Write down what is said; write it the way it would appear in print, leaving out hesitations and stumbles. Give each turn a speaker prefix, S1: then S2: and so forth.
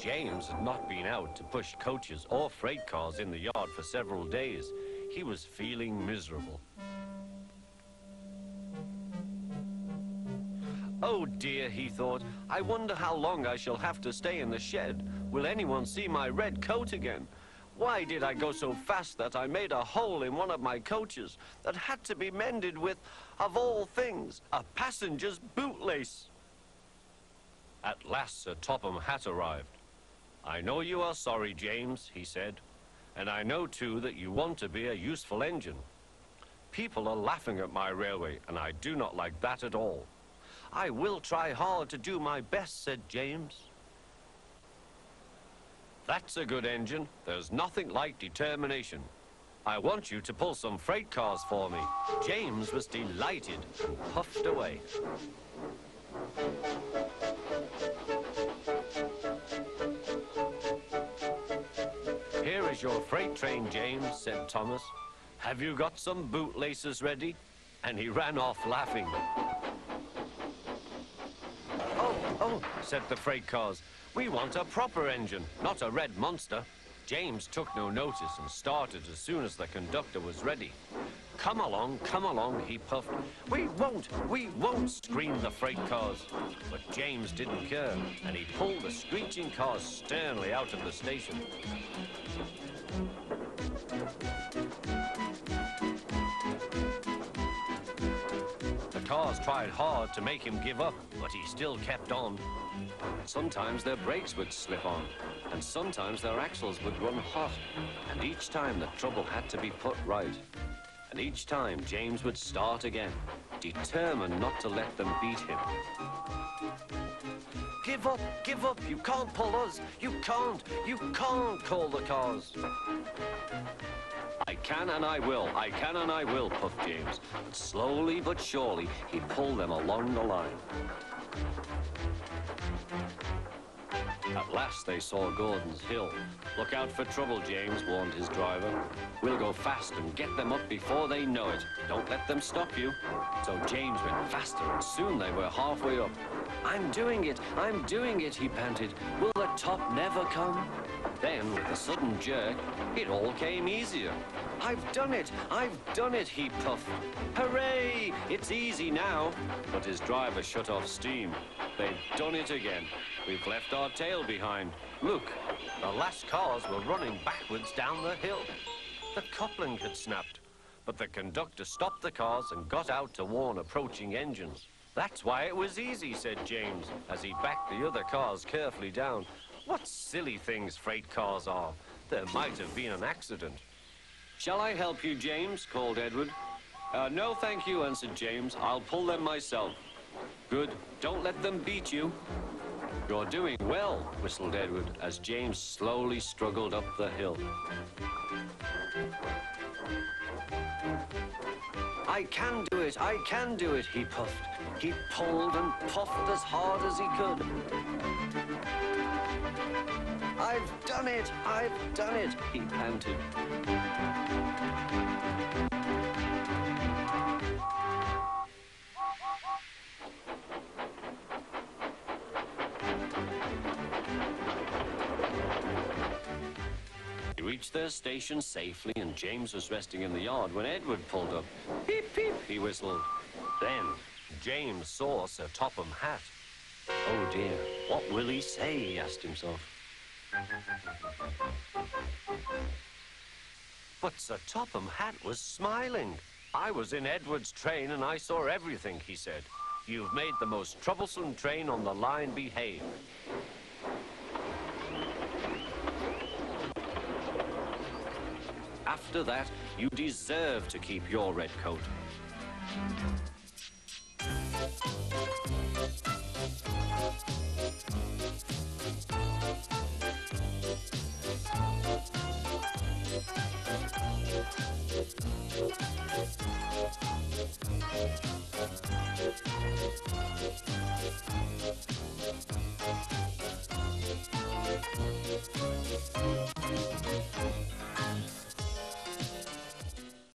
S1: James had not been out to push coaches or freight cars in the yard for several days. He was feeling miserable. Oh dear, he thought, I wonder how long I shall have to stay in the shed. Will anyone see my red coat again? Why did I go so fast that I made a hole in one of my coaches that had to be mended with, of all things, a passenger's bootlace? At last Sir Topham Hatt arrived. I know you are sorry, James, he said, and I know too that you want to be a useful engine. People are laughing at my railway, and I do not like that at all. I will try hard to do my best, said James. That's a good engine. There's nothing like determination. I want you to pull some freight cars for me. James was delighted and puffed away. Here is your freight train, James, said Thomas. Have you got some bootlaces ready? And he ran off laughing. Oh, said the freight cars. We want a proper engine, not a red monster. James took no notice and started as soon as the conductor was ready. Come along, he puffed. We won't, screamed the freight cars. But James didn't care, and he pulled the screeching cars sternly out of the station. The cars tried hard to make him give up, but he still kept on. Sometimes their brakes would slip on, and sometimes their axles would run hot, and each time the trouble had to be put right. And each time James would start again, determined not to let them beat him. Give up, you can't pull us, you can't, called the cars. I can and I will, puffed James. But slowly but surely, he pulled them along the line. At last they saw Gordon's Hill. Look out for trouble, James, warned his driver. We'll go fast and get them up before they know it. Don't let them stop you. So James went faster, and soon they were halfway up. I'm doing it, he panted. Will the top never come? Then, with a sudden jerk, it all came easier. I've done it, he puffed. Hooray! It's easy now. But his driver shut off steam. They'd done it again. We've left our tail behind. Look, the last cars were running backwards down the hill. The coupling had snapped, but the conductor stopped the cars and got out to warn approaching engines. That's why it was easy, said James, as he backed the other cars carefully down. What silly things freight cars are. There might have been an accident. Shall I help you, James? Called Edward. No, thank you, answered James. I'll pull them myself. Good. Don't let them beat you. You're doing well, whistled Edward, as James slowly struggled up the hill. I can do it, he puffed. He pulled and puffed as hard as he could. I've done it, he panted. They reached their station safely, and James was resting in the yard when Edward pulled up. Peep, peep, he whistled. Then James saw Sir Topham Hatt. Oh dear, what will he say, he asked himself. But Sir Topham Hatt was smiling. I was in Edward's train and I saw everything, he said. You've made the most troublesome train on the line behave. After that, you deserve to keep your red coat.